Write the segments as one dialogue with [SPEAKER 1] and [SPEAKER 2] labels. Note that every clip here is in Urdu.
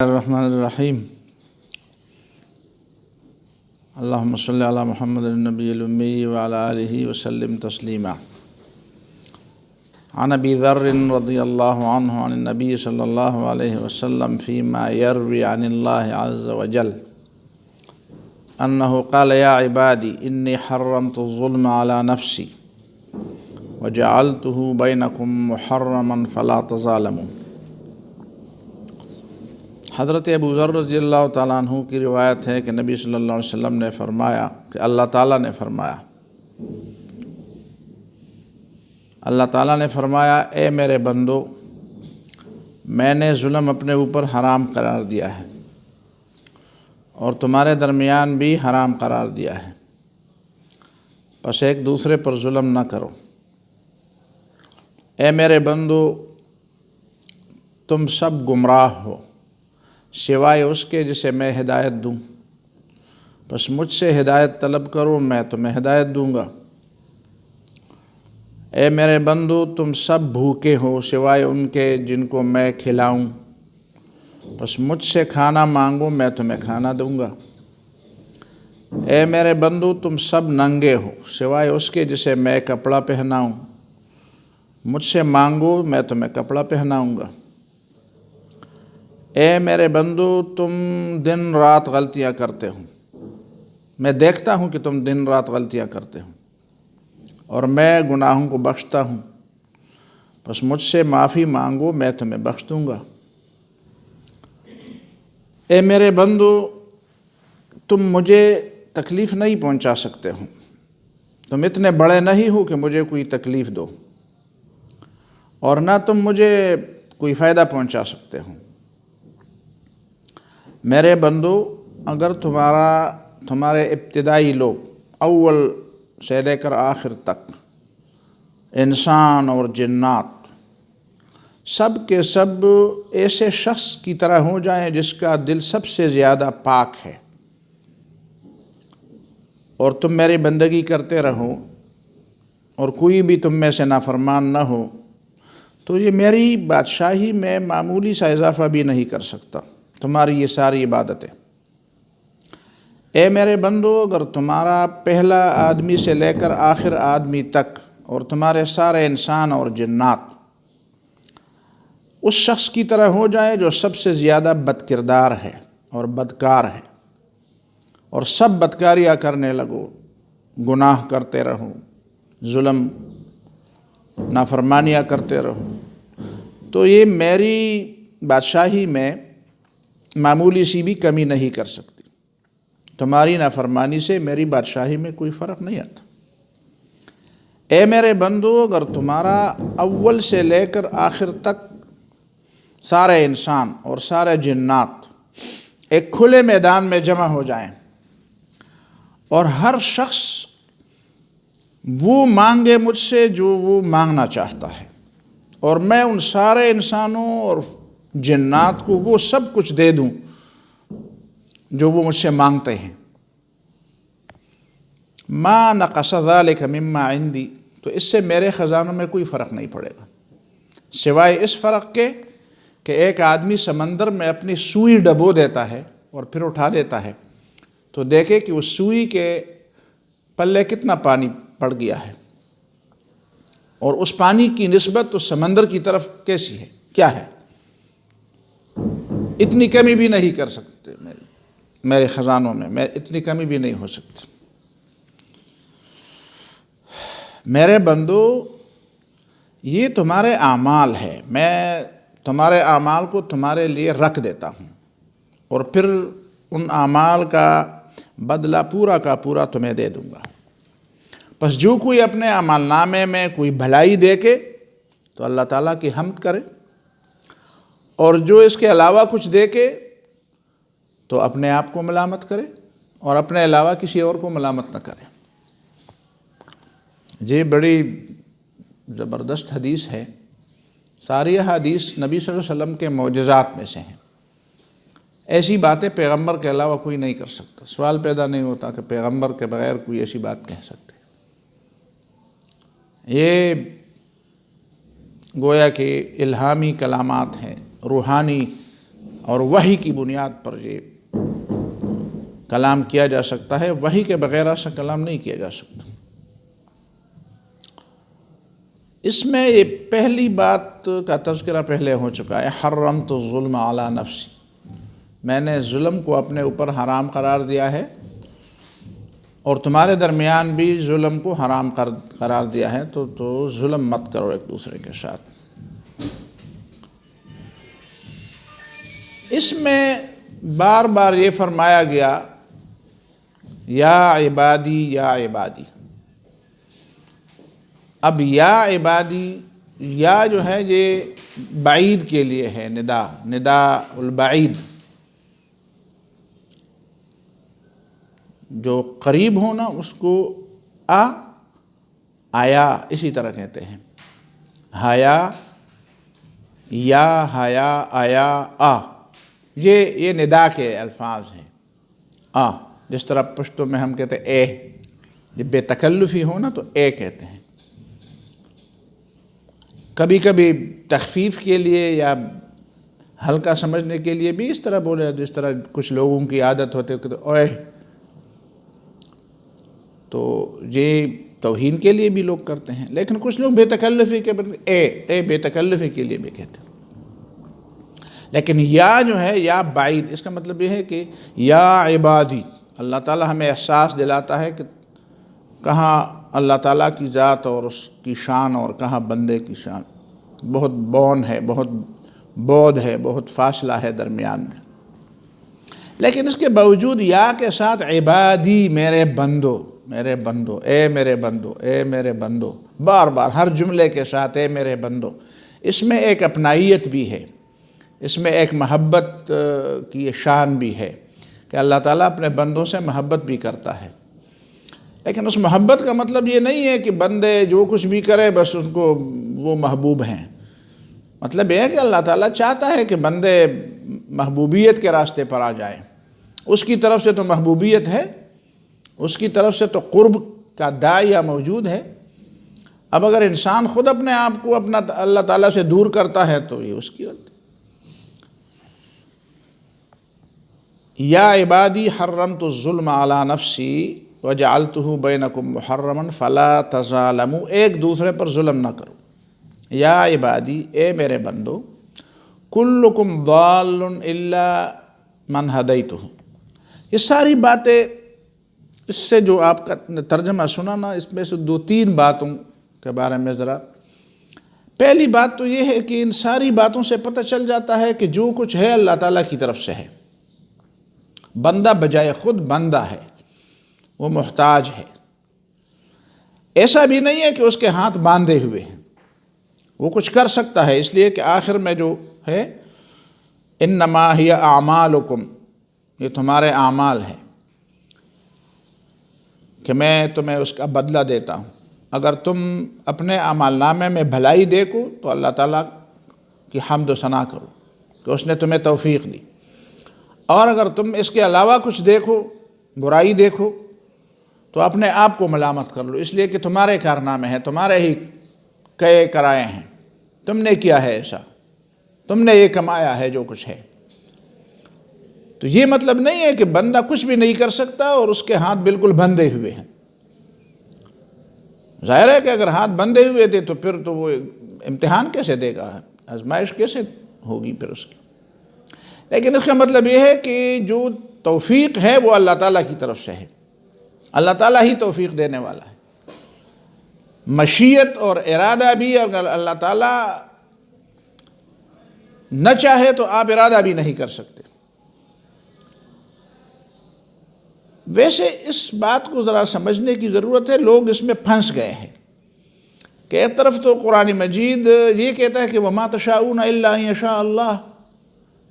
[SPEAKER 1] الرحمن الرحیم اللہم صلی علی محمد النبی الامی وعلی آلہ وسلم تسلیما۔ عن ابی ذر رضی اللہ عنہ عن النبی صلی اللہ علیہ وسلم فیما یروی عن اللہ عز وجل انہ قال یا عبادی انی حرمت الظلم علی نفسی وجعلتہ بینکم محرما فلا تظالموا۔ حضرت ابو ذر رضی اللہ تعالیٰ عنہ کی روایت ہے کہ نبی صلی اللہ علیہ وسلم نے فرمایا کہ اللہ تعالیٰ نے فرمایا اے میرے بندو، میں نے ظلم اپنے اوپر حرام قرار دیا ہے اور تمہارے درمیان بھی حرام قرار دیا ہے، پس ایک دوسرے پر ظلم نہ کرو۔ اے میرے بندو، تم سب گمراہ ہو سوائے اس کے جسے میں ہدایت دوں، بس مجھ سے ہدایت طلب کرو، میں تمہیں ہدایت دوں گا۔ اے میرے بندو، تم سب بھوکے ہو سوائے ان کے جن کو میں کھلاؤں، بس مجھ سے کھانا مانگو، میں تمہیں کھانا دوں گا۔ اے میرے بندو، تم سب ننگے ہو سوائے اس کے جسے میں کپڑا پہناؤں، مجھ سے مانگو، میں تمہیں کپڑا پہناؤں گا۔ اے میرے بندو، تم دن رات غلطیاں کرتے ہو، میں دیکھتا ہوں کہ تم دن رات غلطیاں کرتے ہو اور میں گناہوں کو بخشتا ہوں، بس مجھ سے معافی مانگو، میں تمہیں بخش دوں گا۔ اے میرے بندو، تم مجھے تکلیف نہیں پہنچا سکتے ہو، تم اتنے بڑے نہیں ہو کہ مجھے کوئی تکلیف دو، اور نہ تم مجھے کوئی فائدہ پہنچا سکتے ہو۔ میرے بندو، اگر تمہارے ابتدائی لوگ اول سے لے کر آخر تک، انسان اور جنات، سب کے سب ایسے شخص کی طرح ہو جائیں جس کا دل سب سے زیادہ پاک ہے، اور تم میری بندگی کرتے رہو اور کوئی بھی تم میں سے نافرمان نہ ہو، تو یہ میری بادشاہی میں معمولی سا اضافہ بھی نہیں کر سکتا، تمہاری یہ ساری عبادتیں۔ اے میرے بندو، اگر تمہارا پہلا آدمی سے لے کر آخر آدمی تک اور تمہارے سارے انسان اور جنات اس شخص کی طرح ہو جائے جو سب سے زیادہ بد کردار ہے اور بدکار ہے، اور سب بدکاریاں کرنے لگو، گناہ کرتے رہو، ظلم نافرمانیاں کرتے رہو، تو یہ میری بادشاہی میں معمولی سی بھی کمی نہیں کر سکتی۔ تمہاری نافرمانی سے میری بادشاہی میں کوئی فرق نہیں آتا۔ اے میرے بندو، اگر تمہارا اول سے لے کر آخر تک سارے انسان اور سارے جنات ایک کھلے میدان میں جمع ہو جائیں اور ہر شخص وہ مانگے مجھ سے جو وہ مانگنا چاہتا ہے، اور میں ان سارے انسانوں اور جنات کو وہ سب کچھ دے دوں جو وہ مجھ سے مانگتے ہیں، ما نقص ذلک مما عندی، تو اس سے میرے خزانوں میں کوئی فرق نہیں پڑے گا، سوائے اس فرق کے کہ ایک آدمی سمندر میں اپنی سوئی ڈبو دیتا ہے اور پھر اٹھا دیتا ہے تو دیکھے کہ اس سوئی کے پلے کتنا پانی پڑ گیا ہے، اور اس پانی کی نسبت اس سمندر کی طرف کیسی ہے، کیا ہے، اتنی کمی بھی نہیں کر سکتے میرے خزانوں میں اتنی کمی بھی نہیں ہو سکتی۔ میرے بندو، یہ تمہارے اعمال ہے، میں تمہارے اعمال کو تمہارے لیے رکھ دیتا ہوں اور پھر ان اعمال کا بدلہ پورا کا پورا تمہیں دے دوں گا۔ پس جو کوئی اپنے اعمال نامے میں کوئی بھلائی دیکھے تو اللہ تعالیٰ کی حمد کرے، اور جو اس کے علاوہ کچھ دیکھے تو اپنے آپ کو ملامت کرے اور اپنے علاوہ کسی اور کو ملامت نہ کرے۔ یہ بڑی زبردست حدیث ہے، ساری حدیث نبی صلی اللہ علیہ وسلم کے معجزات میں سے ہیں، ایسی باتیں پیغمبر کے علاوہ کوئی نہیں کر سکتا۔ سوال پیدا نہیں ہوتا کہ پیغمبر کے بغیر کوئی ایسی بات کہہ سکتے۔ یہ گویا کہ الہامی کلامات ہیں، روحانی اور وحی کی بنیاد پر یہ کلام کیا جا سکتا ہے، وحی کے بغیر ایسا کلام نہیں کیا جا سکتا۔ اس میں یہ پہلی بات کا تذکرہ پہلے ہو چکا ہے، حرمت الظلم علی نفسی، میں نے ظلم کو اپنے اوپر حرام قرار دیا ہے اور تمہارے درمیان بھی ظلم کو حرام قرار دیا ہے، تو ظلم مت کرو ایک دوسرے کے ساتھ۔ اس میں بار بار یہ فرمایا گیا یا عبادی یا عبادی۔ اب یا عبادی، یا جو ہے یہ بعید کے لیے ہے، ندا البعید، جو قریب ہونا اس کو آیا اسی طرح کہتے ہیں، ہایا یا ہایا آیا یہ ندا کے الفاظ ہیں۔ جس طرح پشتو میں ہم کہتے ہیں اے، جب بے تکلفی ہو نا تو اے کہتے ہیں۔ کبھی کبھی تخفیف کے لیے یا ہلکا سمجھنے کے لیے بھی اس طرح بولے، جس طرح کچھ لوگوں کی عادت ہوتی ہے کہ اوے، تو یہ توہین کے لیے بھی لوگ کرتے ہیں، لیکن کچھ لوگ بے تکلفی کے اے بے تکلفی کے لیے بھی کہتے ہیں۔ لیکن یا جو ہے یا بعید، اس کا مطلب یہ ہے کہ یا عبادی، اللہ تعالیٰ ہمیں احساس دلاتا ہے کہ کہاں اللہ تعالیٰ کی ذات اور اس کی شان اور کہاں بندے کی شان، بہت بون ہے، بہت بود ہے، بہت فاصلہ ہے درمیان میں۔ لیکن اس کے باوجود یا کے ساتھ عبادی، میرے بندو، میرے بندو، اے میرے بندو، اے میرے بندو، بار بار ہر جملے کے ساتھ اے میرے بندو۔ اس میں ایک اپنائیت بھی ہے، اس میں ایک محبت کی شان بھی ہے کہ اللہ تعالیٰ اپنے بندوں سے محبت بھی کرتا ہے۔ لیکن اس محبت کا مطلب یہ نہیں ہے کہ بندے جو کچھ بھی کرے بس ان کو وہ محبوب ہیں۔ مطلب یہ ہے کہ اللہ تعالیٰ چاہتا ہے کہ بندے محبوبیت کے راستے پر آ جائیں، اس کی طرف سے تو محبوبیت ہے، اس کی طرف سے تو قرب کا داعیہ موجود ہے۔ اب اگر انسان خود اپنے آپ کو اللہ تعالیٰ سے دور کرتا ہے تو یہ اس کی غلطی۔ یا عبادی حرمت الظلم علی نفسی وجعلتہ بینکم محرما فلا تظالموا، ایک دوسرے پر ظلم نہ کرو۔ یا عبادی، اے میرے بندو، کلکم ضال الا من ہدیتہ، یہ ساری باتیں، اس سے جو آپ کا ترجمہ سنا نا، اس میں سے 2-3 باتوں کے بارے میں ذرا، پہلی بات تو یہ ہے کہ ان ساری باتوں سے پتہ چل جاتا ہے کہ جو کچھ ہے اللہ تعالیٰ کی طرف سے ہے۔ بندہ بجائے خود بندہ ہے، وہ محتاج ہے، ایسا بھی نہیں ہے کہ اس کے ہاتھ باندھے ہوئے ہیں، وہ کچھ کر سکتا ہے، اس لیے کہ آخر میں جو ہے انما ہی اعمالکم، یہ تمہارے اعمال ہیں کہ میں تمہیں اس کا بدلہ دیتا ہوں۔ اگر تم اپنے اعمال نامے میں بھلائی دیکھو تو اللہ تعالیٰ کی حمد و ثنا کرو کہ اس نے تمہیں توفیق دی، اور اگر تم اس کے علاوہ کچھ دیکھو، برائی دیکھو، تو اپنے آپ کو ملامت کر لو، اس لیے کہ تمہارے کارنامے ہیں، تمہارے ہی کئے کرائے ہیں، تم نے کیا ہے ایسا، تم نے یہ کمایا ہے جو کچھ ہے۔ تو یہ مطلب نہیں ہے کہ بندہ کچھ بھی نہیں کر سکتا اور اس کے ہاتھ بالکل بندھے ہوئے ہیں۔ ظاہر ہے کہ اگر ہاتھ بندھے ہوئے تھے تو پھر تو وہ امتحان کیسے دے گا، آزمائش کیسے ہوگی پھر اس کی۔ لیکن اس کا مطلب یہ ہے کہ جو توفیق ہے وہ اللہ تعالیٰ کی طرف سے ہے، اللہ تعالیٰ ہی توفیق دینے والا ہے۔ مشیت اور ارادہ بھی، اگر اللہ تعالیٰ نہ چاہے تو آپ ارادہ بھی نہیں کر سکتے۔ ویسے اس بات کو ذرا سمجھنے کی ضرورت ہے، لوگ اس میں پھنس گئے ہیں کہ ایک طرف تو قرآن مجید یہ کہتا ہے کہ وَمَا تَشَاءُونَ إِلَّا أَن يَشَاءَ اللَّهُ،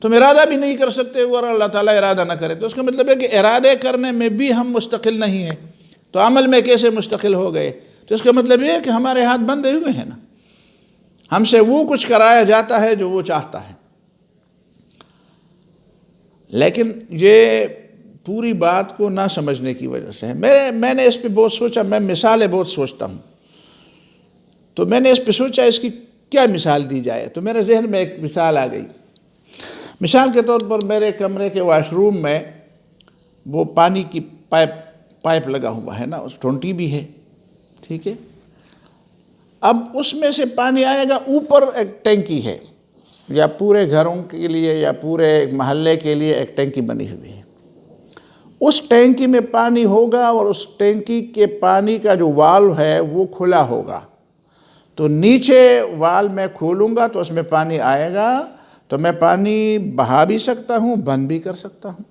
[SPEAKER 1] تم ارادہ بھی نہیں کر سکتے اگر اللہ تعالیٰ ارادہ نہ کرے، تو اس کا مطلب ہے کہ ارادے کرنے میں بھی ہم مستقل نہیں ہیں، تو عمل میں کیسے مستقل ہو گئے؟ تو اس کا مطلب یہ ہے کہ ہمارے ہاتھ بندھے ہوئے ہیں نا، ہم سے وہ کچھ کرایا جاتا ہے جو وہ چاہتا ہے۔ لیکن یہ پوری بات کو نہ سمجھنے کی وجہ سے ہے۔ میں نے اس پہ بہت سوچا، میں مثالیں بہت سوچتا ہوں، تو میں نے اس پہ سوچا اس کی کیا مثال دی جائے، تو میرے ذہن میں ایک مثال آ گئی۔ مثال کے طور پر میرے کمرے کے واش روم میں وہ پانی کی پائپ لگا ہوا ہے نا، اس ٹونٹی بھی ہے، ٹھیک ہے. اب اس میں سے پانی آئے گا، اوپر ایک ٹینکی ہے، یا پورے گھروں کے لیے یا پورے محلے کے لیے ایک ٹینکی بنی ہوئی ہے. اس ٹینکی میں پانی ہوگا اور اس ٹینکی کے پانی کا جو والو ہے وہ کھلا ہوگا. تو نیچے وال میں کھولوں گا تو اس میں پانی آئے گا، تو میں پانی بہا بھی سکتا ہوں، بند بھی کر سکتا ہوں.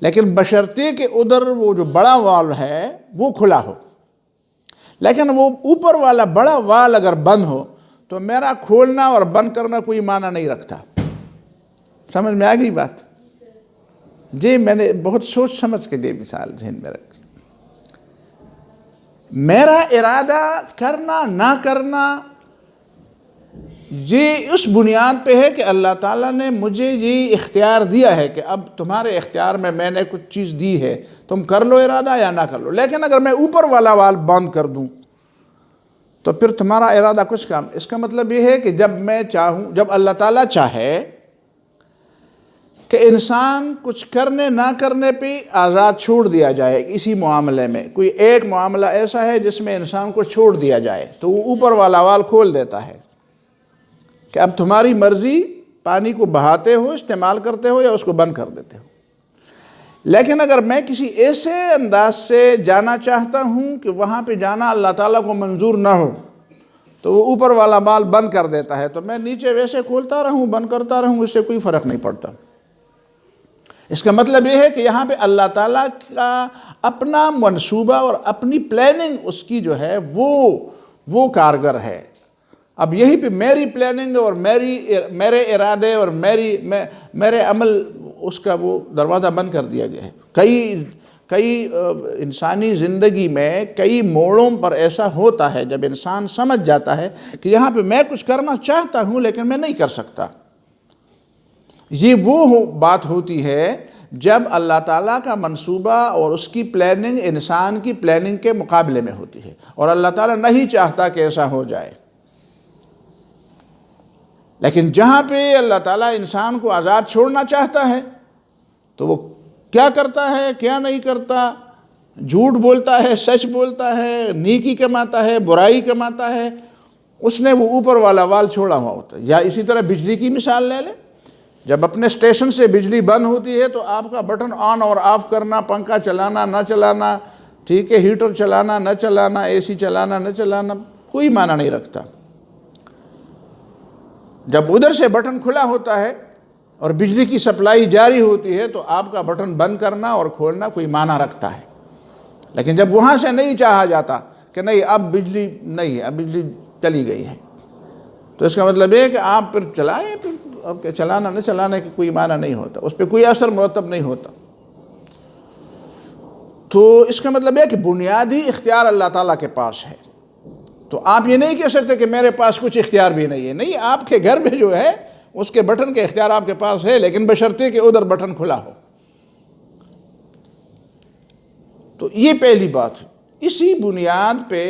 [SPEAKER 1] لیکن بشرطے کہ ادھر وہ جو بڑا وال ہے وہ کھلا ہو. لیکن وہ اوپر والا بڑا وال اگر بند ہو تو میرا کھولنا اور بند کرنا کوئی معنی نہیں رکھتا. سمجھ میں آ گئی بات؟ جی میں نے بہت سوچ سمجھ کے دی مثال ذہن میں رکھی. میرا ارادہ کرنا نہ کرنا یہ اس بنیاد پہ ہے کہ اللہ تعالیٰ نے مجھے یہ اختیار دیا ہے کہ اب تمہارے اختیار میں نے کچھ چیز دی ہے، تم کر لو ارادہ یا نہ کر لو. لیکن اگر میں اوپر والا وال بند کر دوں تو پھر تمہارا ارادہ کچھ کام. اس کا مطلب یہ ہے کہ جب میں چاہوں، جب اللہ تعالیٰ چاہے کہ انسان کچھ کرنے نہ کرنے پہ آزاد چھوڑ دیا جائے، اسی معاملے میں کوئی ایک معاملہ ایسا ہے جس میں انسان کو چھوڑ دیا جائے، تو وہ اوپر والا وال کھول دیتا ہے کہ اب تمہاری مرضی، پانی کو بہاتے ہو، استعمال کرتے ہو یا اس کو بند کر دیتے ہو. لیکن اگر میں کسی ایسے انداز سے جانا چاہتا ہوں کہ وہاں پہ جانا اللہ تعالیٰ کو منظور نہ ہو تو وہ اوپر والا بال بند کر دیتا ہے، تو میں نیچے ویسے کھولتا رہوں، بند کرتا رہوں، اس سے کوئی فرق نہیں پڑتا. اس کا مطلب یہ ہے کہ یہاں پہ اللہ تعالیٰ کا اپنا منصوبہ اور اپنی پلاننگ اس کی جو ہے وہ کارگر ہے. اب یہی پہ میری پلاننگ اور میرے ارادے اور میرے عمل، اس کا وہ دروازہ بند کر دیا گیا ہے. کئی انسانی زندگی میں کئی موڑوں پر ایسا ہوتا ہے جب انسان سمجھ جاتا ہے کہ یہاں پہ میں کچھ کرنا چاہتا ہوں لیکن میں نہیں کر سکتا. یہ وہ بات ہوتی ہے جب اللہ تعالیٰ کا منصوبہ اور اس کی پلاننگ انسان کی پلاننگ کے مقابلے میں ہوتی ہے، اور اللہ تعالیٰ نہیں چاہتا کہ ایسا ہو جائے. لیکن جہاں پہ اللہ تعالیٰ انسان کو آزاد چھوڑنا چاہتا ہے تو وہ کیا کرتا ہے، کیا نہیں کرتا، جھوٹ بولتا ہے، سچ بولتا ہے، نیکی کماتا ہے، برائی کماتا ہے، اس نے وہ اوپر والا وال چھوڑا ہوا ہوتا ہے. یا اسی طرح بجلی کی مثال لے لیں. جب اپنے اسٹیشن سے بجلی بند ہوتی ہے تو آپ کا بٹن آن اور آف کرنا، پنکھا چلانا نہ چلانا، ٹھیک ہے، ہیٹر چلانا نہ چلانا، اے سی چلانا نہ چلانا، کوئی معنی نہیں رکھتا. جب ادھر سے بٹن کھلا ہوتا ہے اور بجلی کی سپلائی جاری ہوتی ہے تو آپ کا بٹن بند کرنا اور کھولنا کوئی معنی رکھتا ہے. لیکن جب وہاں سے نہیں چاہا جاتا کہ نہیں اب بجلی نہیں ہے، اب بجلی چلی گئی ہے، تو اس کا مطلب یہ ہے کہ آپ پھر چلائیں، پھر اب کہ چلانا نہ چلانے کی کوئی معنی نہیں ہوتا، اس پہ کوئی اثر مرتب نہیں ہوتا. تو اس کا مطلب یہ ہے کہ بنیادی اختیار اللہ تعالیٰ کے پاس ہے. تو آپ یہ نہیں کہہ سکتے کہ میرے پاس کچھ اختیار بھی نہیں ہے. نہیں، آپ کے گھر میں جو ہے اس کے بٹن کے اختیار آپ کے پاس ہے، لیکن بشرطے کہ ادھر بٹن کھلا ہو. تو یہ پہلی بات. اسی بنیاد پہ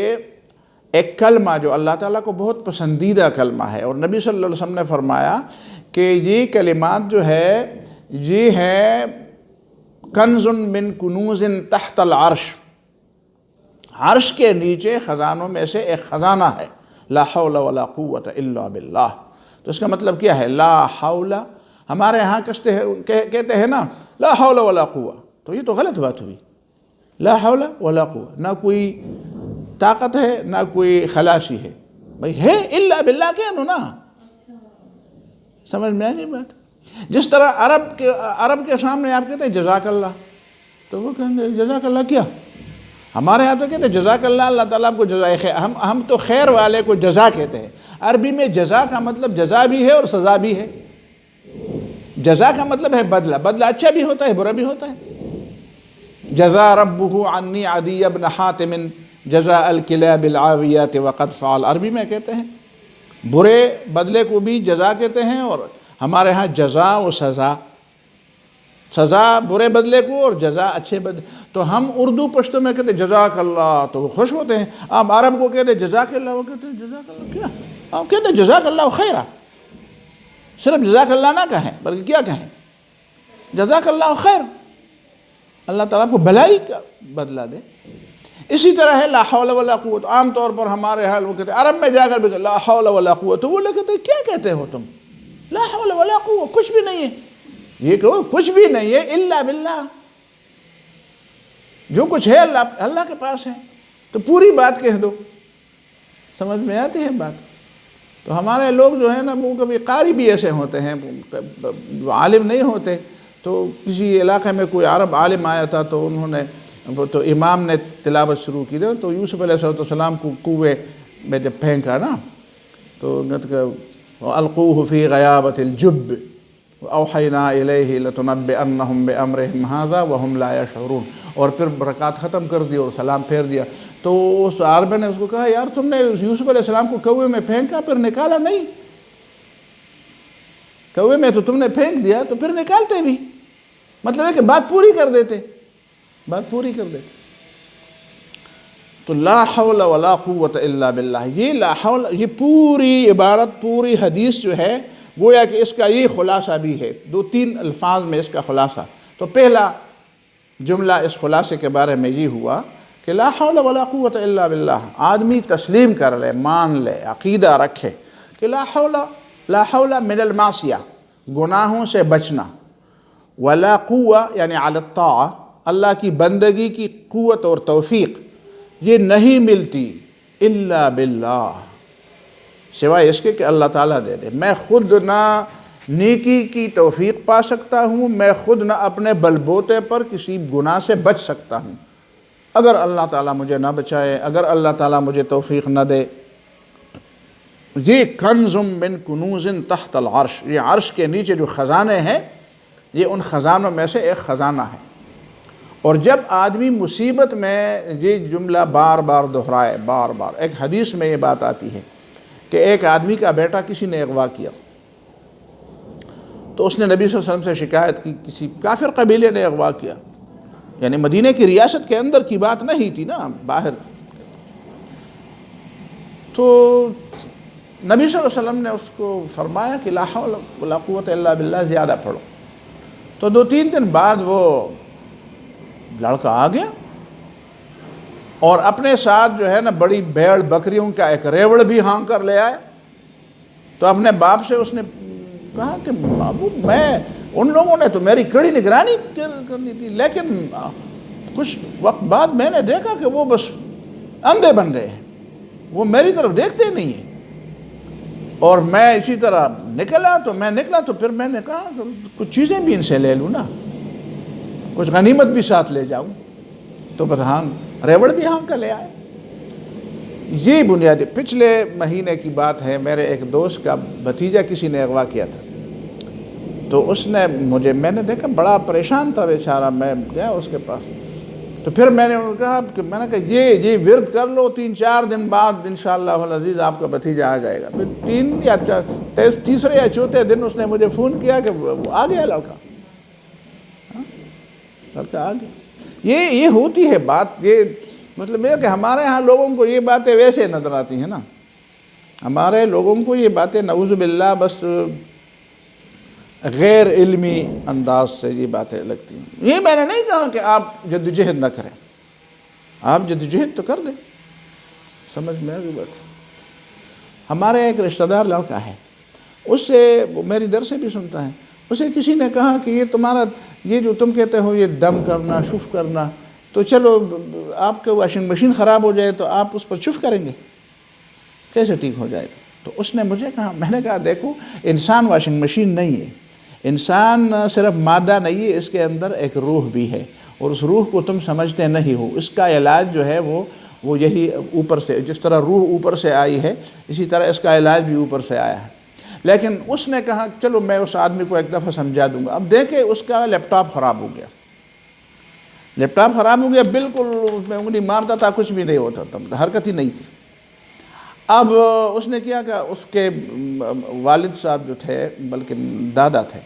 [SPEAKER 1] ایک کلمہ جو اللہ تعالیٰ کو بہت پسندیدہ کلمہ ہے، اور نبی صلی اللہ علیہ وسلم نے فرمایا کہ یہ کلمات جو ہے یہ ہے کنز من کنوز تحت العرش، عرش کے نیچے خزانوں میں سے ایک خزانہ ہے. لا حول ولا قوت الا باللہ. تو اس کا مطلب کیا ہے؟ لا حول، ہمارے ہاں کہتے ہیں نا لا حول ولا قوت، تو یہ تو غلط بات ہوئی. لا حول ولا قوت، نہ کوئی طاقت ہے نہ کوئی خلاصی ہے. بھئی ہے الا باللہ کہنو نا. سمجھ میں آ گئی بات؟ جس طرح عرب کے سامنے آپ کہتے ہیں جزاک اللہ، تو وہ کہیں گے جزاک اللہ کیا؟ ہمارے ہاں تو کہتے ہیں جزاک اللہ، اللہ تعالیٰ آپ کو جزائے خیر. ہم تو خیر والے کو جزا کہتے ہیں. عربی میں جزا کا مطلب جزا بھی ہے اور سزا بھی ہے. جزا کا مطلب ہے بدلہ، بدلہ اچھا بھی ہوتا ہے برا بھی ہوتا ہے. جزا ربہ عنی عدی بن حاتم جزا الکلاب العاویات وقد فعل. عربی میں کہتے ہیں برے بدلے کو بھی جزا کہتے ہیں، اور ہمارے ہاں جزا و سزا، سزا برے بدلے کو اور جزا اچھے بدلے. تو ہم اردو پشتو میں کہتے ہیں جزاک اللہ تو وہ خوش ہوتے ہیں. آپ عرب کو کہتے ہیں جزاک اللہ، وہ کہتے ہیں جزاک اللہ کیا؟ آپ کہتے ہیں جزاک اللہ خیرہ. صرف جزاک اللہ نہ کہیں بلکہ کیا کہیں؟ جزاک اللہ خیر، اللہ تعالیٰ آپ کو بھلائی کا بدلہ دے۔ اسی طرح ہے لا حول ولا قوت، عام طور پر ہمارے حال وہ کہتے ہیں، عرب میں جا کر بھی لا حول ولا قوت، تو وہ لوگ کہتے ہیں کیا کہتے ہو تم، لا حول ولا قوت کچھ بھی نہیں ہے، یہ کہو کچھ بھی نہیں ہے الا باللہ، جو کچھ ہے اللہ کے پاس ہے، تو پوری بات کہہ دو۔ سمجھ میں آتی ہے بات؟ تو ہمارے لوگ جو ہیں نا وہ کبھی قاری بھی ایسے ہوتے ہیں جو عالم نہیں ہوتے، تو کسی علاقے میں کوئی عرب عالم آیا تھا، تو انہوں نے تو امام نے تلاوت شروع کی تھی، تو یوسف علیہ السلام کو کنویں میں جب پھینکا نا تو القوہ فی غیابۃ الجب اوحینا الیہ لتنبئنہم بامرہم ھذا وہم لا یشعرون، اور پھر برکات ختم کر دی اور سلام پھیر دیا۔ تو اس عربی نے اس کو کہا یار تم نے یوسف علیہ السلام کو کنویں میں پھینکا پھر نکالا نہیں، کنویں میں تو تم نے پھینک دیا تو پھر نکالتے بھی، مطلب ہے کہ بات پوری کر دیتے، بات پوری کر دیتے۔ تو لا حول ولا قوت الا باللہ، یہ لا حول، یہ پوری عبارت، پوری حدیث جو ہے گویا کہ اس کا یہ خلاصہ بھی ہے، 2-3 الفاظ میں اس کا خلاصہ۔ تو پہلا جملہ اس خلاصے کے بارے میں یہ ہوا کہ لا حول ولا قوت الا باللہ، آدمی تسلیم کر لے، مان لے، عقیدہ رکھے کہ لا حول من المعصیہ، گناہوں سے بچنا، ولا قوہ یعنی علی الطاعہ، اللہ کی بندگی کی قوت اور توفیق یہ نہیں ملتی الا باللہ، سوائے اس کے کہ اللہ تعالیٰ دے دے۔ میں خود نہ نیکی کی توفیق پا سکتا ہوں، میں خود نہ اپنے بل بوتے پر کسی گناہ سے بچ سکتا ہوں، اگر اللہ تعالیٰ مجھے نہ بچائے، اگر اللہ تعالیٰ مجھے توفیق نہ دے۔ یہ کنز من کنوز تحت العرش، یہ عرش کے نیچے جو خزانے ہیں یہ ان خزانوں میں سے ایک خزانہ ہے۔ اور جب آدمی مصیبت میں یہ جملہ بار بار دہرائے، بار بار، ایک حدیث میں یہ بات آتی ہے کہ ایک آدمی کا بیٹا کسی نے اغوا کیا، تو اس نے نبی صلی اللہ علیہ وسلم سے شکایت کی، کسی کافر قبیلے نے اغوا کیا، یعنی مدینہ کی ریاست کے اندر کی بات نہیں تھی نا، باہر۔ تو نبی صلی اللہ علیہ وسلم نے اس کو فرمایا کہ لا حول ولا قوت الا باللہ زیادہ پڑھو۔ تو 2-3 دن بعد وہ لڑکا آ گیا اور اپنے ساتھ جو ہے نا بڑی بھیڑ بکریوں کا ایک ریوڑ بھی ہانک کر لے آیا۔ تو اپنے باپ سے اس نے کہا کہ بابو، میں ان لوگوں نے تو میری کڑی نگرانی کرنی تھی، لیکن کچھ وقت بعد میں نے دیکھا کہ وہ بس اندھے بن گئے ہیں، وہ میری طرف دیکھتے نہیں ہیں، اور میں اسی طرح نکلا تو پھر میں نے کہا کہ کچھ چیزیں بھی ان سے لے لوں نا، کچھ غنیمت بھی ساتھ لے جاؤں، تو بس ریوڑ بھی ہانک کر لے آئے۔ یہ بنیادی پچھلے مہینے کی بات ہے، میرے ایک دوست کا بھتیجا کسی نے اغوا کیا تھا، تو اس نے میں نے دیکھا بڑا پریشان تھا بیچارہ، میں گیا اس کے پاس، تو پھر میں نے ان کو کہا کہ یہ ورد کر لو، 3-4 دن بعد انشاءاللہ العزیز آپ کا بھتیجا آ جائے گا۔ پھر 3 یا 3 یا 4 دن اس نے مجھے فون کیا کہ وہ آ گیا لڑکا آ گیا۔ یہ ہوتی ہے بات، یہ مطلب ہے کہ ہمارے ہاں لوگوں کو یہ باتیں ویسے نظر آتی ہیں نا، ہمارے لوگوں کو یہ باتیں نعوذ باللہ بس غیر علمی انداز سے یہ باتیں لگتی ہیں۔ یہ میں نے نہیں کہا کہ آپ جدوجہد نہ کریں، آپ جدوجہد تو کر دیں، سمجھ میں آ گئی بات۔ ہمارے ایک رشتہ دار لڑکا ہے، اس سے وہ میری درس بھی سنتا ہے، اسے کسی نے کہا کہ یہ تمہارا یہ جو تم کہتے ہو یہ دم کرنا، شف کرنا، تو چلو آپ کے واشنگ مشین خراب ہو جائے تو آپ اس پر شف کریں گے، کیسے ٹھیک ہو جائے گا؟ تو اس نے مجھے کہا، میں نے کہا دیکھو انسان واشنگ مشین نہیں ہے، انسان صرف مادہ نہیں ہے، اس کے اندر ایک روح بھی ہے، اور اس روح کو تم سمجھتے نہیں ہو۔ اس کا علاج جو ہے وہ یہی اوپر سے، جس طرح روح اوپر سے آئی ہے اسی طرح اس کا علاج بھی اوپر سے آیا ہے۔ لیکن اس نے کہا چلو میں اس آدمی کو ایک دفعہ سمجھا دوں گا۔ اب دیکھیں اس کا لیپ ٹاپ خراب ہو گیا، لیپ ٹاپ خراب ہو گیا، بالکل اس میں انگلی مارتا تھا، کچھ بھی نہیں ہوتا تھا، حرکت ہی نہیں تھی۔ اب اس نے کیا کہ اس کے والد صاحب جو تھے، بلکہ دادا تھے،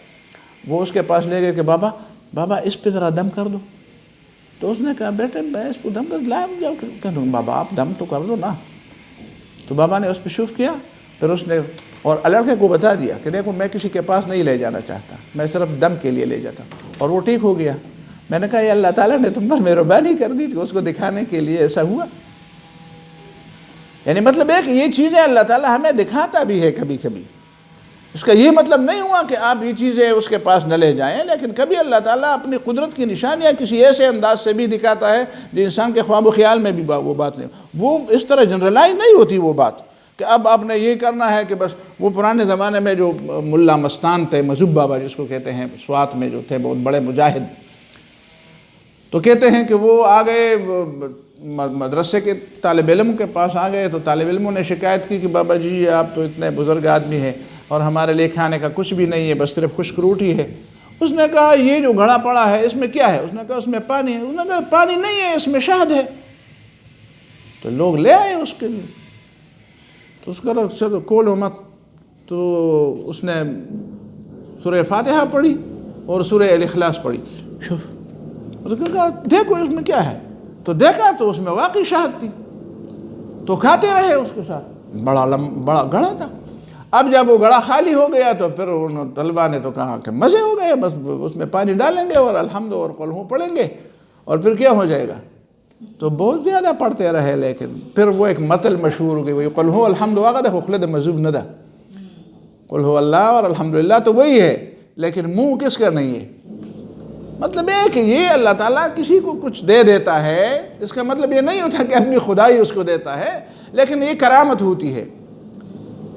[SPEAKER 1] وہ اس کے پاس لے گئے کہ بابا اس پہ ذرا دم کر دو۔ تو اس نے کہا بیٹے میں اس کو دم کر لائے جاؤ، کہ بابا آپ دم تو کر دو نا۔ تو بابا نے اس پہ شف کیا، پھر اس نے اور لڑکے کو بتا دیا کہ دیکھو میں کسی کے پاس نہیں لے جانا چاہتا، میں صرف دم کے لیے لے جاتا، اور وہ ٹھیک ہو گیا۔ میں نے کہا یہ اللہ تعالیٰ نے تم پر مہربانی کر دی کہ اس کو دکھانے کے لیے ایسا ہوا۔ یعنی مطلب ہے کہ یہ چیزیں اللہ تعالیٰ ہمیں دکھاتا بھی ہے کبھی کبھی، اس کا یہ مطلب نہیں ہوا کہ آپ یہ چیزیں اس کے پاس نہ لے جائیں، لیکن کبھی اللہ تعالیٰ اپنی قدرت کی نشانیاں کسی ایسے انداز سے بھی دکھاتا ہے جو انسان کے خواب و خیال میں بھی وہ بات نہیں، وہ اس طرح جنرلائز نہیں ہوتی وہ بات کہ اب آپ نے یہ کرنا ہے کہ بس۔ وہ پرانے زمانے میں جو ملا مستان تھے، مذہب بابا جس کو کہتے ہیں، سوات میں جو تھے بہت بڑے مجاہد، تو کہتے ہیں کہ وہ آ گئے مدرسے کے طالب علم کے پاس آ گئے، تو طالب علموں نے شکایت کی کہ بابا جی آپ تو اتنے بزرگ آدمی ہیں اور ہمارے لیے کھانے کا کچھ بھی نہیں ہے، بس صرف خشک روٹی ہے۔ اس نے کہا یہ جو گھڑا پڑا ہے اس میں کیا ہے؟ اس نے کہا اس میں پانی ہے۔ اس نے کہا پانی نہیں ہے، اس میں شہد ہے۔ تو لوگ لے آئے اس کے لیے، تو اس کا چلو کھولو مت، تو اس نے سورہ فاتحہ پڑھی اور سورہ الاخلاص پڑھی۔ اس نے کہا دیکھو اس میں کیا ہے، تو دیکھا تو اس میں واقعی شہد تھی، تو کھاتے رہے اس کے ساتھ۔ بڑا گھڑا تھا۔ اب جب وہ گھڑا خالی ہو گیا تو پھر ان طلبہ نے تو کہا کہ مزے ہو گئے، بس اس میں پانی ڈالیں گے اور الحمد اور قل ہو پڑھیں گے اور پھر کیا ہو جائے گا۔ تو بہت زیادہ پڑھتے رہے، لیکن پھر وہ ایک متل مشہور ہو گئی، وہی قل ہو الحمد واقع دیکھو خلد مذہب نہ دا، قل ہو اللہ اور الحمدللہ تو وہی ہے، لیکن منہ کس کا نہیں ہے۔ مطلب یہ کہ یہ اللہ تعالیٰ کسی کو کچھ دے دیتا ہے، اس کا مطلب یہ نہیں ہوتا کہ اپنی خدائی اس کو دیتا ہے، لیکن یہ کرامت ہوتی ہے۔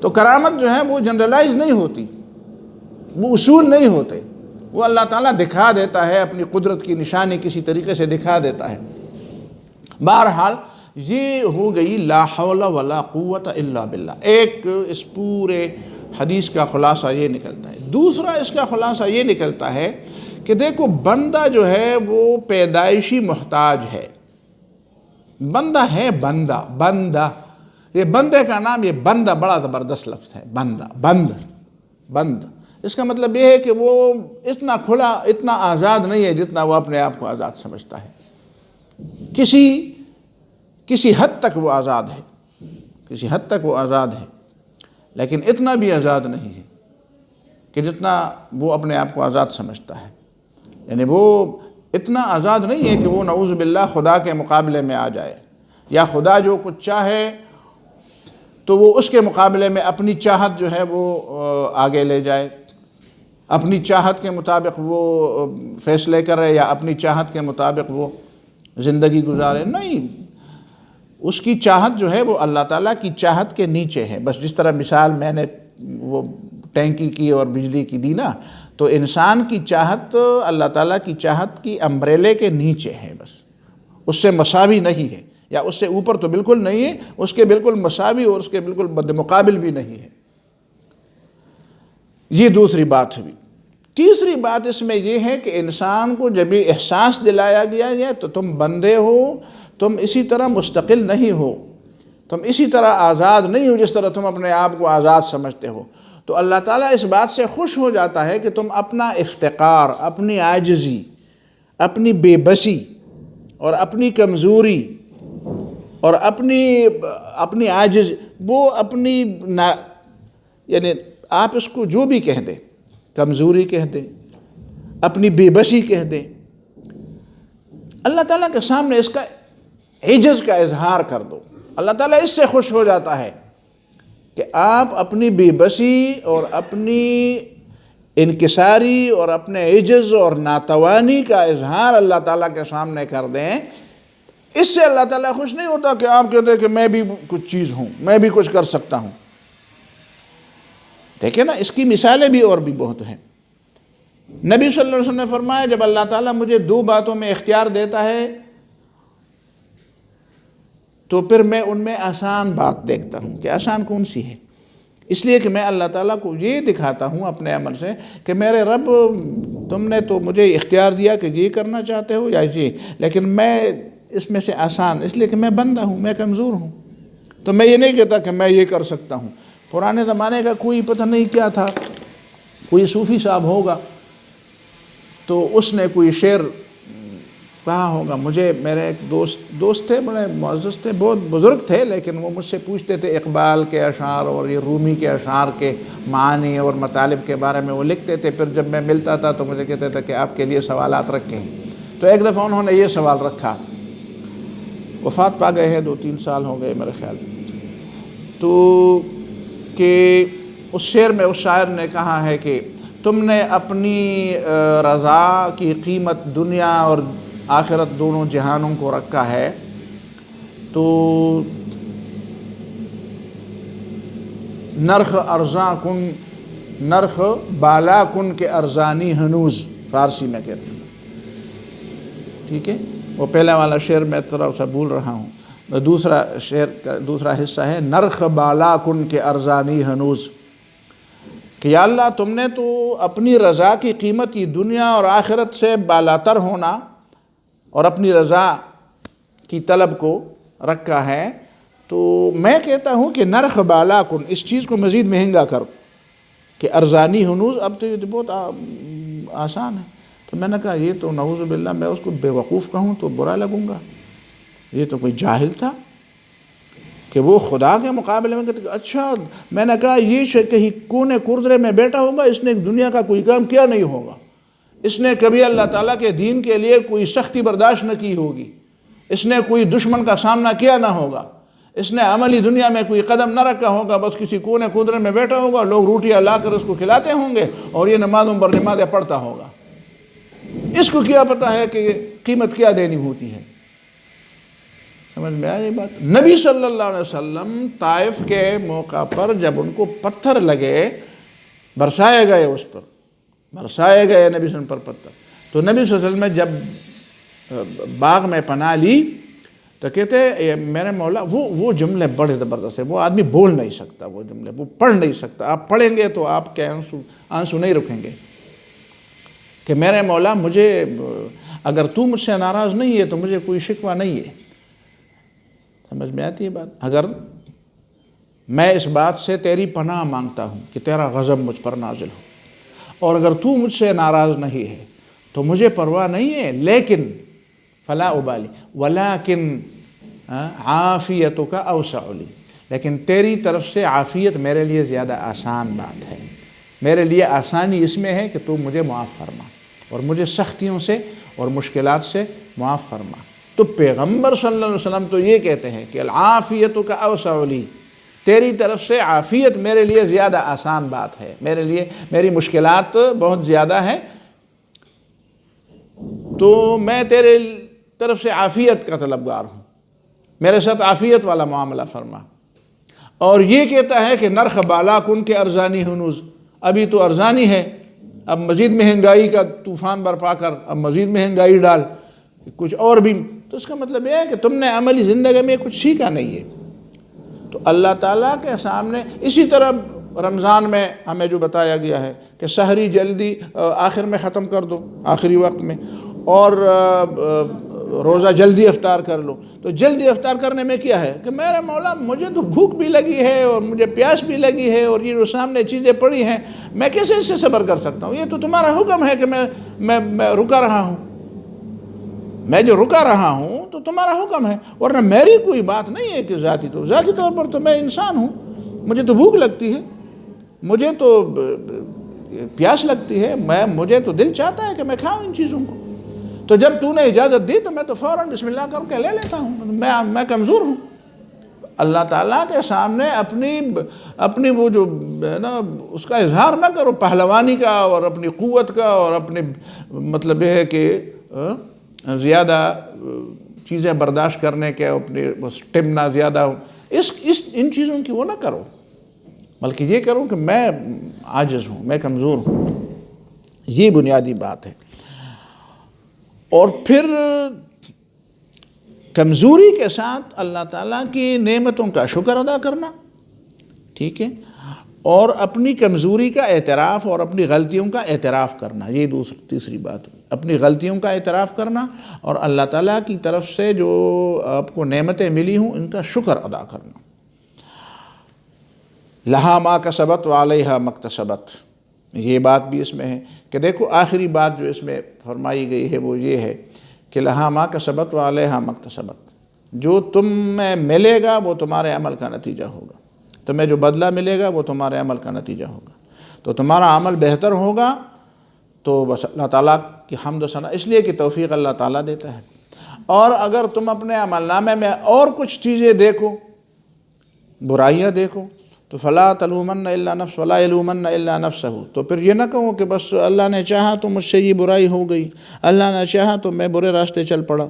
[SPEAKER 1] تو کرامت جو ہے وہ جنرلائز نہیں ہوتی، وہ اصول نہیں ہوتے، وہ اللہ تعالیٰ دکھا دیتا ہے، اپنی قدرت کی نشانی کسی طریقے سے دکھا دیتا ہے۔ بہرحال یہ ہو گئی لا حول ولا قوت الا باللہ۔ ایک اس پورے حدیث کا خلاصہ یہ نکلتا ہے۔ دوسرا اس کا خلاصہ یہ نکلتا ہے کہ دیکھو بندہ جو ہے وہ پیدائشی محتاج ہے، بندہ ہے، بندہ یہ بندے کا نام، یہ بندہ بڑا زبردست لفظ ہے، بند۔ اس کا مطلب یہ ہے کہ وہ اتنا کھلا، اتنا آزاد نہیں ہے جتنا وہ اپنے آپ کو آزاد سمجھتا ہے۔ کسی حد تک وہ آزاد ہے، کسی حد تک وہ آزاد ہے، لیکن اتنا بھی آزاد نہیں ہے کہ جتنا وہ اپنے آپ کو آزاد سمجھتا ہے۔ یعنی وہ اتنا آزاد نہیں ہے کہ وہ نعوذ باللہ خدا کے مقابلے میں آ جائے، یا خدا جو کچھ چاہے تو وہ اس کے مقابلے میں اپنی چاہت جو ہے وہ آگے لے جائے، اپنی چاہت کے مطابق وہ فیصلے کرے یا اپنی چاہت کے مطابق وہ زندگی گزارے۔ نہیں، اس کی چاہت جو ہے وہ اللہ تعالیٰ کی چاہت کے نیچے ہے۔ بس جس طرح مثال میں نے وہ ٹینکی کی اور بجلی کی دی نا، تو انسان کی چاہت اللہ تعالیٰ کی چاہت کی امبریلے کے نیچے ہے، بس اس سے مساوی نہیں ہے، یا اس سے اوپر تو بالکل نہیں ہے، اس کے بالکل مساوی اور اس کے بالکل بد مقابل بھی نہیں ہے۔ یہ دوسری بات ہوئی۔ تیسری بات اس میں یہ ہے کہ انسان کو جب یہ احساس دلایا گیا تو تم بندے ہو، تم اسی طرح مستقل نہیں ہو، تم اسی طرح آزاد نہیں ہو جس طرح تم اپنے آپ کو آزاد سمجھتے ہو، تو اللہ تعالیٰ اس بات سے خوش ہو جاتا ہے کہ تم اپنا افتقار، اپنی عاجزی، اپنی بے بسی اور اپنی کمزوری اور اپنی عاجز، وہ اپنی یعنی آپ اس کو جو بھی کہہ دیں، کمزوری کہہ دیں، اپنی بے بسی کہہ دیں، اللہ تعالیٰ کے سامنے اس کا عجز کا اظہار کر دو۔ اللہ تعالیٰ اس سے خوش ہو جاتا ہے کہ آپ اپنی بے بسی اور اپنی انکساری اور اپنے عجز اور ناتوانی کا اظہار اللہ تعالیٰ کے سامنے کر دیں۔ اس سے اللہ تعالیٰ خوش نہیں ہوتا کہ آپ کہتے ہیں کہ میں بھی کچھ چیز ہوں، میں بھی کچھ کر سکتا ہوں۔ دیکھیں نا، اس کی مثالیں بھی اور بھی بہت ہیں۔ نبی صلی اللہ علیہ وسلم نے فرمایا جب اللہ تعالیٰ مجھے دو باتوں میں اختیار دیتا ہے تو پھر میں ان میں آسان بات دیکھتا ہوں کہ آسان کون سی ہے، اس لیے کہ میں اللہ تعالیٰ کو یہ دکھاتا ہوں اپنے عمل سے کہ میرے رب تم نے تو مجھے اختیار دیا کہ یہ کرنا چاہتے ہو یا یہ، لیکن میں اس میں سے آسان، اس لیے کہ میں بندہ ہوں، میں کمزور ہوں، تو میں یہ نہیں کہتا کہ میں یہ کر سکتا ہوں۔ پرانے زمانے کا کوئی پتہ نہیں کیا تھا، کوئی صوفی صاحب ہوگا تو اس نے کوئی شعر کہاں ہوگا؟ مجھے میرے ایک دوست تھے، بڑے معزز تھے، بہت بزرگ تھے، لیکن وہ مجھ سے پوچھتے تھے اقبال کے اشعار اور یہ رومی کے اشعار کے معانی اور مطالب کے بارے میں، وہ لکھتے تھے۔ پھر جب میں ملتا تھا تو مجھے کہتے تھے کہ آپ کے لیے سوالات رکھے ہیں۔ تو ایک دفعہ انہوں نے یہ سوال رکھا، وفات پا گئے ہیں، 2-3 سال ہو گئے میرے خیال، تو کہ اس شعر میں اس شاعر نے کہا ہے کہ تم نے اپنی رضا کی قیمت دنیا اور آخرت دونوں جہانوں کو رکھا ہے، تو نرخ ارزاں کن، نرخ بالا کن کے ارزانی ہنوز، فارسی میں کہتے ہیں، ٹھیک ہے۔ وہ پہلا والا شعر میں تھوڑا سا بھول رہا ہوں، دوسرا شعر کا دوسرا حصہ ہے نرخ بالا کن کے ارزانی ہنوز، کہ یا اللہ تم نے تو اپنی رضا کی قیمت یہ دنیا اور آخرت سے بالاتر ہونا اور اپنی رضا کی طلب کو رکھا ہے، تو میں کہتا ہوں کہ نرخ بالا کن، اس چیز کو مزید مہنگا کرو، کہ ارزانی ہنوز، اب تو یہ بہت آسان ہے۔ تو میں نے کہا یہ تو نعوذ باللہ، میں اس کو بے وقوف کہوں تو برا لگوں گا، یہ تو کوئی جاہل تھا کہ وہ خدا کے مقابلے میں کہتے۔ اچھا، میں نے کہا یہ کہیں کونے کردرے میں بیٹھا ہوگا، اس نے دنیا کا کوئی کام کیا نہیں ہوگا، اس نے کبھی اللہ تعالیٰ کے دین کے لیے کوئی سختی برداشت نہ کی ہوگی، اس نے کوئی دشمن کا سامنا کیا نہ ہوگا، اس نے عملی دنیا میں کوئی قدم نہ رکھا ہوگا، بس کسی کونے کردرے میں بیٹھا ہوگا، لوگ روٹیاں لا کر اس کو کھلاتے ہوں گے اور یہ نمازوں پر نمازیں پڑھتا ہوگا۔ اس کو کیا پتہ ہے کہ قیمت کیا دینی ہوتی ہے؟ سمجھ میں آئی بات؟ نبی صلی اللہ علیہ وسلم طائف کے موقع پر جب ان کو پتھر لگے، برسائے گئے، اس پر برسائے گئے نبی صلی اللہ علیہ وسلم پر پتھر، تو نبی صلی اللہ علیہ وسلم نے جب باغ میں پناہ لی تو کہتے میرے مولا، وہ جملے بڑے زبردست ہیں، وہ آدمی بول نہیں سکتا، وہ جملے وہ پڑھ نہیں سکتا، آپ پڑھیں گے تو آپ کے آنسو نہیں رکیں گے، کہ میرے مولا مجھے اگر تو مجھ سے ناراض نہیں ہے تو مجھے کوئی شکوہ نہیں ہے۔ سمجھ میں آتی ہے بات؟ اگر میں اس بات سے تیری پناہ مانگتا ہوں کہ تیرا غضب مجھ پر نازل ہو، اور اگر تو مجھ سے ناراض نہیں ہے تو مجھے پرواہ نہیں ہے، لیکن فلا ابالی ولیکن عافیتک اوسع لی، لیکن تیری طرف سے عافیت میرے لیے زیادہ آسان بات ہے، میرے لیے آسانی اس میں ہے کہ تو مجھے معاف فرما اور مجھے سختیوں سے اور مشکلات سے معاف فرما۔ تو پیغمبر صلی اللہ علیہ وسلم تو یہ کہتے ہیں کہ العافیتک اوسع لی، تیری طرف سے عافیت میرے لیے زیادہ آسان بات ہے، میرے لیے میری مشکلات بہت زیادہ ہیں، تو میں تیرے طرف سے عافیت کا طلبگار ہوں، میرے ساتھ عافیت والا معاملہ فرما۔ اور یہ کہتا ہے کہ نرخ بالا کن کے ارزانی ہنوز، ابھی تو ارزانی ہے، اب مزید مہنگائی کا طوفان برپا کر اب مزید مہنگائی ڈال، کچھ اور بھی، تو اس کا مطلب یہ ہے کہ تم نے عملی زندگی میں کچھ سیکھا نہیں ہے۔ تو اللہ تعالیٰ کے سامنے اسی طرح رمضان میں ہمیں جو بتایا گیا ہے کہ سحری جلدی آخر میں ختم کر دو، آخری وقت میں، اور روزہ جلدی افطار کر لو، تو جلدی افطار کرنے میں کیا ہے کہ میرے مولا مجھے تو بھوک بھی لگی ہے اور مجھے پیاس بھی لگی ہے اور یہ جو سامنے چیزیں پڑی ہیں میں کیسے اس سے صبر کر سکتا ہوں، یہ تو تمہارا حکم ہے کہ میں رکا رہا ہوں، میں جو رکا رہا ہوں تو تمہارا حکم ہے، ورنہ میری کوئی بات نہیں ہے کہ ذاتی طور پر تو میں انسان ہوں، مجھے تو بھوک لگتی ہے، مجھے تو پیاس لگتی ہے، مجھے تو دل چاہتا ہے کہ میں کھاؤں ان چیزوں کو، تو جب تو نے اجازت دی تو میں تو فوراً بسم اللہ کر کے لے لیتا ہوں، میں کمزور ہوں۔ اللہ تعالیٰ کے سامنے اپنی وہ جو ہے نا اس کا اظہار نہ کرو، پہلوانی کا اور اپنی قوت کا، اور اپنے مطلب یہ ہے کہ زیادہ چیزیں برداشت کرنے کے اپنے اسٹیمنا زیادہ ہو، ان چیزوں کی وہ نہ کرو، بلکہ یہ کرو کہ میں عاجز ہوں، میں کمزور ہوں، یہ بنیادی بات ہے۔ اور پھر کمزوری کے ساتھ اللہ تعالیٰ کی نعمتوں کا شکر ادا کرنا، ٹھیک ہے، اور اپنی کمزوری کا اعتراف اور اپنی غلطیوں کا اعتراف کرنا، یہ تیسری بات، اپنی غلطیوں کا اعتراف کرنا اور اللہ تعالیٰ کی طرف سے جو آپ کو نعمتیں ملی ہوں ان کا شکر ادا کرنا۔ لہا ما کسبت وعلیہا ما اکتسبت، یہ بات بھی اس میں ہے کہ دیکھو آخری بات جو اس میں فرمائی گئی ہے وہ یہ ہے کہ لہا ما کسبت و علیہا ما اکتسبت، جو تم میں ملے گا وہ تمہارے عمل کا نتیجہ ہوگا، تمہیں جو بدلہ ملے گا وہ تمہارے عمل کا نتیجہ ہوگا۔ تو تمہارا عمل بہتر ہوگا تو بس اللہ تعالیٰ کی حمد و ثنا، اس لیے کہ توفیق اللہ تعالیٰ دیتا ہے۔ اور اگر تم اپنے عمل نامے میں اور کچھ چیزیں دیکھو، برائیاں دیکھو، تو فلا تلومن الا نفس ولا یلومن الا نفسہ، تو پھر یہ نہ کہو کہ بس اللہ نے چاہا تو مجھ سے یہ برائی ہو گئی، اللہ نے چاہا تو میں برے راستے چل پڑا۔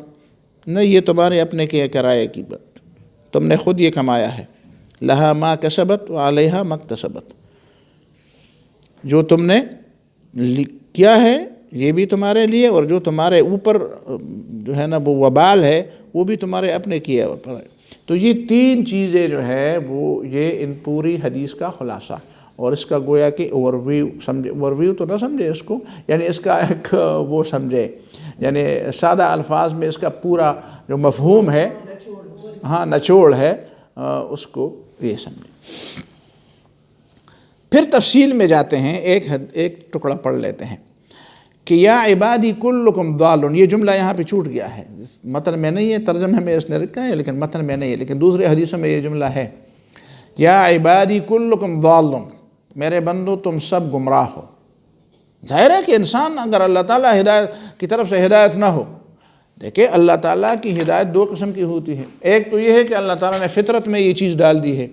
[SPEAKER 1] نہیں، یہ تمہارے اپنے کے کرائے کی بات، تم نے خود یہ کمایا ہے۔ لہا ما کسبت و علیہا ما اکتسبت، جو تم نے کیا ہے یہ بھی تمہارے لیے، اور جو تمہارے اوپر جو ہے نا وہ وبال ہے وہ بھی تمہارے اپنے کیے پر ہے۔ تو یہ تین چیزیں جو ہے وہ یہ ان پوری حدیث کا خلاصہ، اور اس کا گویا کہ اوور ویو سمجھے، اوور ویو تو نہ سمجھے اس کو، یعنی اس کا ایک وہ سمجھے، یعنی سادہ الفاظ میں اس کا پورا جو مفہوم ہے، ہاں نچوڑ ہے، اس کو یہ سمجھے۔ پھر تفصیل میں جاتے ہیں، ایک ٹکڑا پڑھ لیتے ہیں کہ یا عبادی کلکم ضال، یہ جملہ یہاں پہ چھوٹ گیا ہے، متن میں نہیں ہے، ترجمہ میں اس نے رکھا ہے لیکن متن میں نہیں ہے، لیکن دوسرے حدیثوں میں یہ جملہ ہے، یا عبادی کلکم ضال، میرے بندو تم سب گمراہ ہو۔ ظاہر ہے کہ انسان اگر اللہ تعالیٰ ہدایت کی طرف سے ہدایت نہ ہو، دیکھیں اللہ تعالیٰ کی ہدایت دو قسم کی ہوتی ہے، ایک تو یہ ہے کہ اللہ تعالیٰ نے فطرت میں یہ چیز ڈال دی ہے،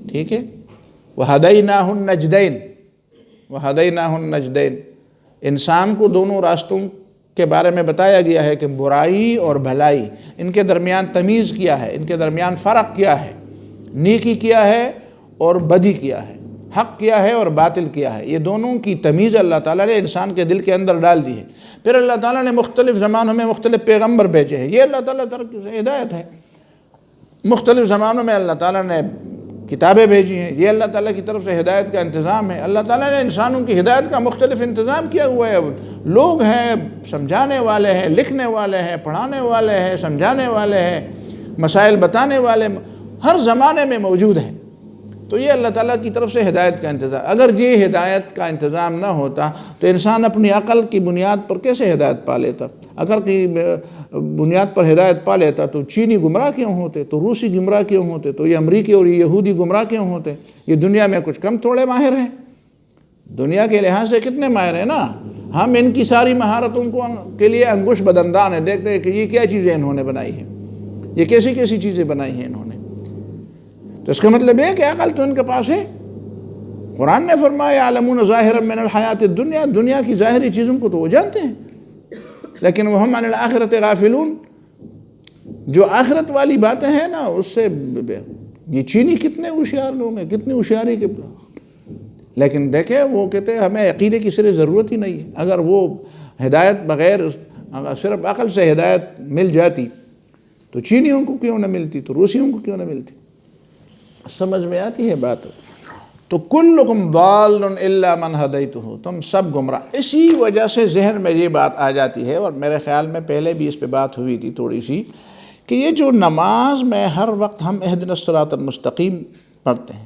[SPEAKER 1] ٹھیک ہے، وَهَدَيْنَاهُ النَّجْدَيْنِ وَهَدَيْنَاهُ النَّجْدَيْنِ، انسان کو دونوں راستوں کے بارے میں بتایا گیا ہے کہ برائی اور بھلائی، ان کے درمیان تمیز کیا ہے، ان کے درمیان فرق کیا ہے، نیکی کیا ہے اور بدی کیا ہے، حق کیا ہے اور باطل کیا ہے، یہ دونوں کی تمیز اللہ تعالیٰ نے انسان کے دل کے اندر ڈال دی ہے۔ پھر اللہ تعالیٰ نے مختلف زمانوں میں مختلف پیغمبر بھیجے ہیں، یہ اللہ تعالیٰ طرف سے ہدایت ہے۔ مختلف زمانوں میں اللہ تعالیٰ نے کتابیں بھیجی ہیں، یہ اللہ تعالیٰ کی طرف سے ہدایت کا انتظام ہے۔ اللہ تعالیٰ نے انسانوں کی ہدایت کا مختلف انتظام کیا ہوا ہے، لوگ ہیں سمجھانے والے ہیں، لکھنے والے ہیں، پڑھانے والے ہیں، سمجھانے والے ہیں، مسائل بتانے والے ہر زمانے میں موجود ہیں۔ تو یہ اللہ تعالیٰ کی طرف سے ہدایت کا انتظام، اگر یہ ہدایت کا انتظام نہ ہوتا تو انسان اپنی عقل کی بنیاد پر کیسے ہدایت پا لیتا؟ عقل کی بنیاد پر ہدایت پا لیتا تو چینی گمراہ کیوں ہوتے، تو روسی گمراہ کیوں ہوتے، تو یہ امریکی اور یہ یہودی گمراہ کیوں ہوتے؟ یہ دنیا میں کچھ کم تھوڑے ماہر ہیں، دنیا کے لحاظ سے کتنے ماہر ہیں نا، ہم ان کی ساری مہارتوں کے لیے انگوش بدندان ہیں، دیکھتے ہیں کہ یہ کیا چیزیں انہوں نے بنائی ہیں، یہ کیسی کیسی چیزیں بنائی ہیں انہوں نے۔ تو اس کا مطلب ہے کہ عقل تو ان کے پاس ہے۔ قرآن نے فرمایا یعلمون ظاہرا من الحیات الدنیا، دنیا کی ظاہری چیزوں کو تو وہ جانتے ہیں، لیکن وہم عن الآخرۃ غافلون، جو آخرت والی باتیں ہیں نا اس سے یہ چینی کتنے ہوشیار لوگ ہیں، کتنی ہوشیاری کے، لیکن دیکھیں وہ کہتے ہیں ہمیں عقیدے کی صرف ضرورت ہی نہیں ہے۔ اگر وہ ہدایت بغیر اگر صرف عقل سے ہدایت مل جاتی تو چینیوں کو کیوں نہ ملتی، تو روسیوں کو کیوں نہ ملتی؟ سمجھ میں آتی ہے بات؟ تو کلکم ضال الا من ہدیتہ، تم سب گمراہ۔ اسی وجہ سے ذہن میں یہ بات آ جاتی ہے، اور میرے خیال میں پہلے بھی اس پہ بات ہوئی تھی تھوڑی سی، کہ یہ جو نماز میں ہر وقت ہم اہدنا الصراط المستقیم پڑھتے ہیں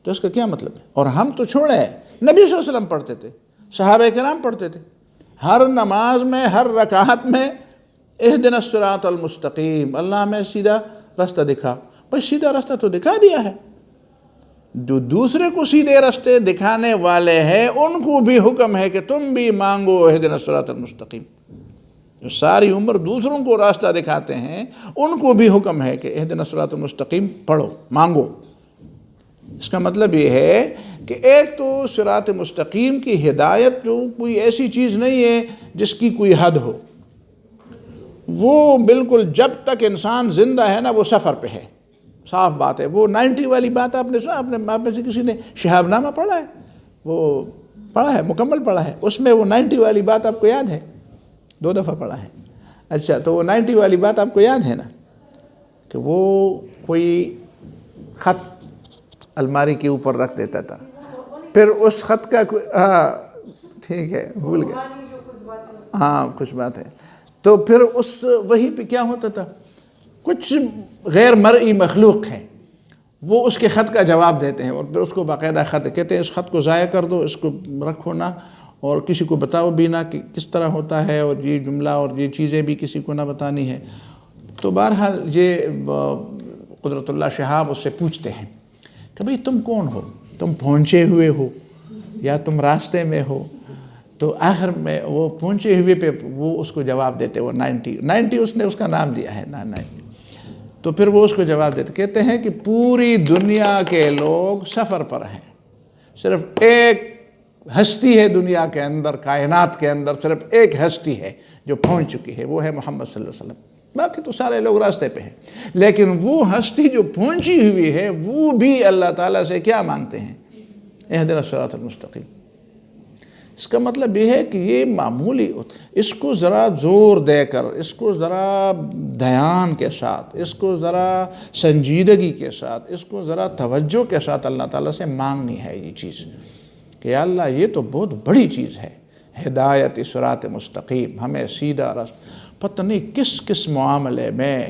[SPEAKER 1] تو اس کا کیا مطلب ہے؟ اور ہم تو چھوڑے ہیں، نبی صلی اللہ علیہ وسلم پڑھتے تھے، صحابہ کرام پڑھتے تھے، ہر نماز میں ہر رکعت میں اہدنا الصراط المستقیم، اللہ ہمیں سیدھا راستہ دکھا۔ بس سیدھا راستہ تو دکھا دیا ہے، جو دوسرے کو سیدھے راستے دکھانے والے ہیں ان کو بھی حکم ہے کہ تم بھی مانگو اہدنا الصراط المستقیم۔ جو ساری عمر دوسروں کو راستہ دکھاتے ہیں ان کو بھی حکم ہے کہ اہدنا الصراط المستقیم پڑھو، مانگو۔ اس کا مطلب یہ ہے کہ ایک تو صراط مستقیم کی ہدایت جو کوئی ایسی چیز نہیں ہے جس کی کوئی حد ہو، وہ بالکل جب تک انسان زندہ ہے نا وہ سفر پہ ہے، صاف بات ہے۔ وہ 90 والی بات آپ نے سنا، آپ میں سے کسی نے شہاب نامہ پڑھا ہے؟ وہ پڑھا ہے، مکمل پڑھا ہے، اس میں وہ 90 والی بات آپ کو یاد ہے؟ 2 دفعہ پڑھا ہے، اچھا تو وہ 90 والی بات آپ کو یاد ہے نا، کہ وہ کوئی خط الماری کے اوپر رکھ دیتا تھا، پھر اس خط کا ٹھیک ہے بھول گیا، ہاں کچھ بات ہے، تو پھر اس وہی پہ کیا ہوتا تھا، کچھ غیر مرئی مخلوق ہیں وہ اس کے خط کا جواب دیتے ہیں، اور پھر اس کو باقاعدہ خط کہتے ہیں، اس خط کو ضائع کر دو، اس کو رکھو نا، اور کسی کو بتاؤ بھی نہ کہ کس طرح ہوتا ہے، اور یہ جملہ اور یہ چیزیں بھی کسی کو نہ بتانی ہے۔ تو بہرحال یہ قدرت اللہ شہاب اس سے پوچھتے ہیں کہ بھئی تم کون ہو، تم پہنچے ہوئے ہو یا تم راستے میں ہو؟ تو آخر میں وہ پہنچے ہوئے پہ وہ اس کو جواب دیتے، وہ 90 اس نے اس کا نام دیا ہے 90۔ تو پھر وہ اس کو جواب دیتے، کہتے ہیں کہ پوری دنیا کے لوگ سفر پر ہیں، صرف ایک ہستی ہے دنیا کے اندر، کائنات کے اندر صرف ایک ہستی ہے جو پہنچ چکی ہے، وہ ہے محمد صلی اللہ علیہ وسلم۔ باقی تو سارے لوگ راستے پہ ہیں، لیکن وہ ہستی جو پہنچی ہوئی ہے وہ بھی اللہ تعالیٰ سے کیا مانگتے ہیں؟ اہدنا الصراط المستقیم۔ اس کا مطلب یہ ہے کہ یہ معمولی، اس کو ذرا زور دے کر، اس کو ذرا دھیان کے ساتھ، اس کو ذرا سنجیدگی کے ساتھ، اس کو ذرا توجہ کے ساتھ اللہ تعالیٰ سے مانگنی ہے یہ چیز کہ یا اللہ یہ تو بہت بڑی چیز ہے، ہدایت صراط مستقیم، ہمیں سیدھا راستہ۔ پتہ نہیں کس کس معاملے میں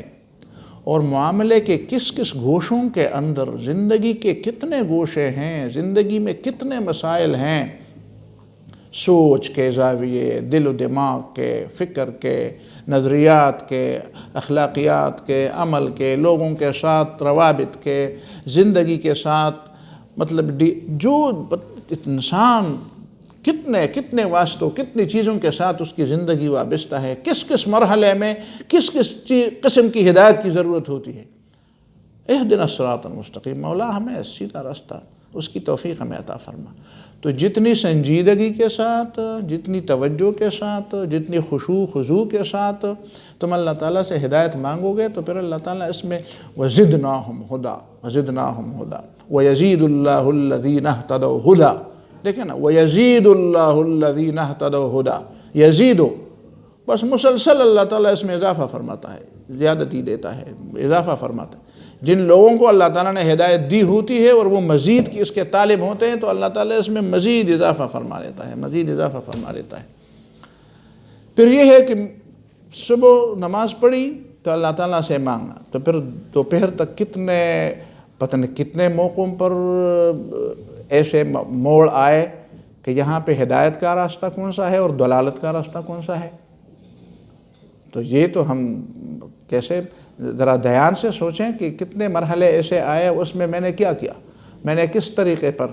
[SPEAKER 1] اور معاملے کے کس کس گوشوں کے اندر، زندگی کے کتنے گوشے ہیں، زندگی میں کتنے مسائل ہیں، سوچ کے زاویے، دل و دماغ کے، فکر کے، نظریات کے، اخلاقیات کے، عمل کے، لوگوں کے ساتھ روابط کے، زندگی کے ساتھ مطلب جو انسان کتنے واسطوں، کتنی چیزوں کے ساتھ اس کی زندگی وابستہ ہے، کس کس مرحلے میں کس کس قسم کی ہدایت کی ضرورت ہوتی ہے۔ اہدنا الصراط المستقیم، مولا ہمیں سیدھا راستہ، اس کی توفیق ہمیں عطا فرما۔ تو جتنی سنجیدگی کے ساتھ، جتنی توجہ کے ساتھ، جتنی خشوع خضوع کے ساتھ تم اللہ تعالیٰ سے ہدایت مانگو گے تو پھر اللہ تعالیٰ اس میں وَزِدْنَاهُمْ هُدًى وَزِدْنَاهُمْ هُدًى وَيَزِيدُ اللَّهُ الَّذِينَ اهْتَدَوْا هُدًى۔ دیکھیں نا، وَيَزِيدُ اللَّهُ الَّذِينَ اهْتَدَوْا هُدًى، یزید، بس مسلسل اللہ تعالیٰ اس میں اضافہ فرماتا ہے، زیادتی دیتا ہے، اضافہ فرماتا ہے۔ جن لوگوں کو اللہ تعالیٰ نے ہدایت دی ہوتی ہے اور وہ مزید کی اس کے طالب ہوتے ہیں تو اللہ تعالیٰ اس میں مزید اضافہ فرما لیتا ہے، مزید اضافہ فرما لیتا ہے۔ پھر یہ ہے کہ صبح نماز پڑھی تو اللہ تعالیٰ سے مانگنا، تو پھر دوپہر تک کتنے پتہ نہیں کتنے موقعوں پر ایسے موڑ آئے کہ یہاں پہ ہدایت کا راستہ کون سا ہے اور ضلالت کا راستہ کون سا ہے۔ تو یہ تو ہم کیسے ذرا دھیان سے سوچیں کہ کتنے مرحلے ایسے آئے، اس میں میں نے کیا کیا، میں نے کس طریقے پر۔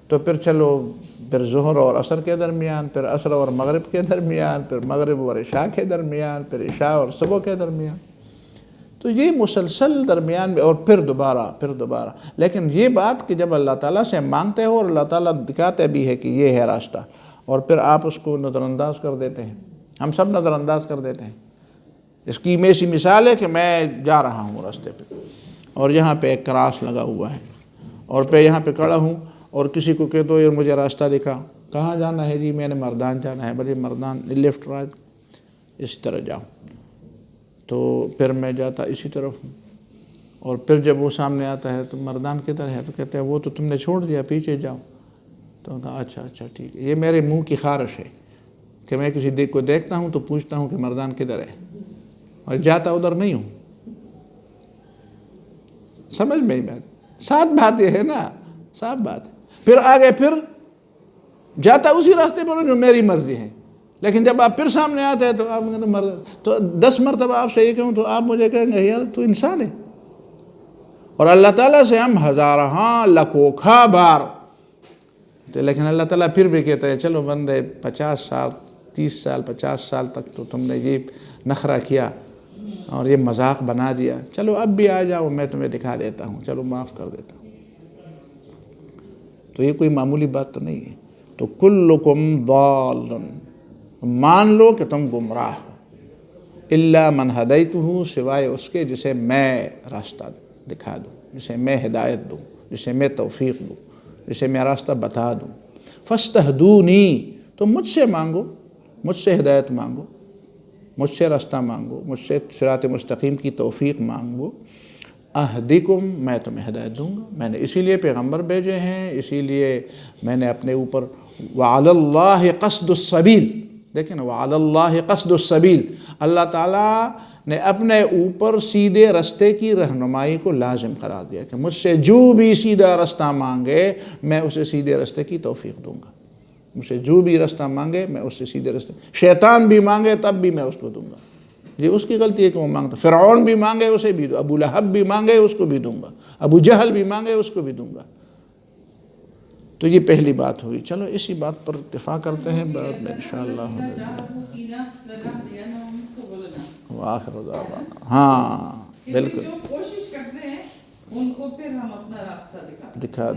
[SPEAKER 1] تو پھر چلو، پھر ظہر اور عصر کے درمیان، پھر عصر اور مغرب کے درمیان، پھر مغرب اور عشاء کے درمیان، پھر عشاء اور صبح کے درمیان، تو یہ مسلسل درمیان میں، اور پھر دوبارہ۔ لیکن یہ بات کہ جب اللہ تعالیٰ سے مانگتے ہو اور اللہ تعالیٰ دکھاتے بھی ہے کہ یہ ہے راستہ، اور پھر آپ اس کو نظر انداز کر دیتے ہیں، ہم سب نظر انداز کر دیتے ہیں۔ اس کی ایسی مثال ہے کہ میں جا رہا ہوں راستے پہ اور یہاں پہ ایک کراس لگا ہوا ہے، اور پہ یہاں پہ کھڑا ہوں اور کسی کو کہہ دو یہ مجھے راستہ دکھا، کہاں جانا ہے؟ جی میں نے مردان جانا ہے۔ بھلے مردان لیفٹ رائٹ اسی طرح جاؤں، تو پھر میں جاتا اسی طرف ہوں، اور پھر جب وہ سامنے آتا ہے تو مردان کدھر ہے؟ تو کہتے ہیں وہ تو تم نے چھوڑ دیا، پیچھے جاؤ۔ تو کہا اچھا ٹھیک ہے۔ یہ میرے منہ کی خارش ہے کہ میں کسی کو دیکھتا ہوں تو پوچھتا ہوں کہ مردان کدھر ہے، اور جاتا ادھر نہیں ہوں۔ سمجھ میں بات، صاف بات یہ ہے نا، صاف بات ہے۔ پھر آگے پھر جاتا اسی راستے پر جو میری مرضی ہے، لیکن جب آپ پھر سامنے آتے ہیں تو آپ تو 10 مرتبہ آپ سے یہ کہوں تو آپ مجھے کہیں گے یار تو انسان ہے۔ اور اللہ تعالیٰ سے ہم ہزارہاں لکھوکھا بار، لیکن اللہ تعالیٰ پھر بھی کہتا ہے چلو بندے 50 سال 30 سال 50 سال تک تو تم نے یہ نخرہ کیا اور یہ مذاق بنا دیا، چلو اب بھی آ جاؤ، میں تمہیں دکھا دیتا ہوں، چلو معاف کر دیتا ہوں۔ تو یہ کوئی معمولی بات تو نہیں ہے۔ تو کلکم ضال، مان لو کہ تم گمراہ ہو، الا من ہدیتہ، سوائے اس کے جسے میں راستہ دکھا دوں، جسے میں ہدایت دوں، جسے میں توفیق دوں، جسے میں راستہ بتا دوں۔ فاستہدونی، تو مجھ سے مانگو، مجھ سے ہدایت مانگو، مجھ سے راستہ مانگو، مجھ سے صراط مستقیم کی توفیق مانگو۔ اہدکم، میں تمہیں ہدایت دوں گا۔ میں نے اسی لیے پیغمبر بھیجے ہیں، اسی لیے میں نے اپنے اوپر وعلی اللہ قصد السبیل، دیکھیں نا، وعلی اللہ قصد السبیل، اللہ تعالیٰ نے اپنے اوپر سیدھے رستے کی رہنمائی کو لازم قرار دیا کہ مجھ سے جو بھی سیدھا رستہ مانگے میں اسے سیدھے رستے کی توفیق دوں گا، مجھ سے جو بھی رستہ مانگے میں اس سے سیدھے رستے، شیطان بھی مانگے تب بھی میں اس کو دوں گا. یہ اس کی غلطی ہے کہ وہ مانگتا. فرعون بھی مانگے اسے بھی دوں، ابو لہب بھی مانگے اس کو بھی دوں گا، ابو جہل بھی مانگے اس کو بھی دوں گا. تو یہ پہلی بات ہوئی. چلو اسی بات پر اتفاق کرتے ہیں، بعد میں انشاءاللہ. وآخر دعوانا. ہاں بالکل
[SPEAKER 2] جو کوشش کرتے ہیں ان کو پھر ہم اپنا راستہ دکھاتے ہیں.
[SPEAKER 1] دکھا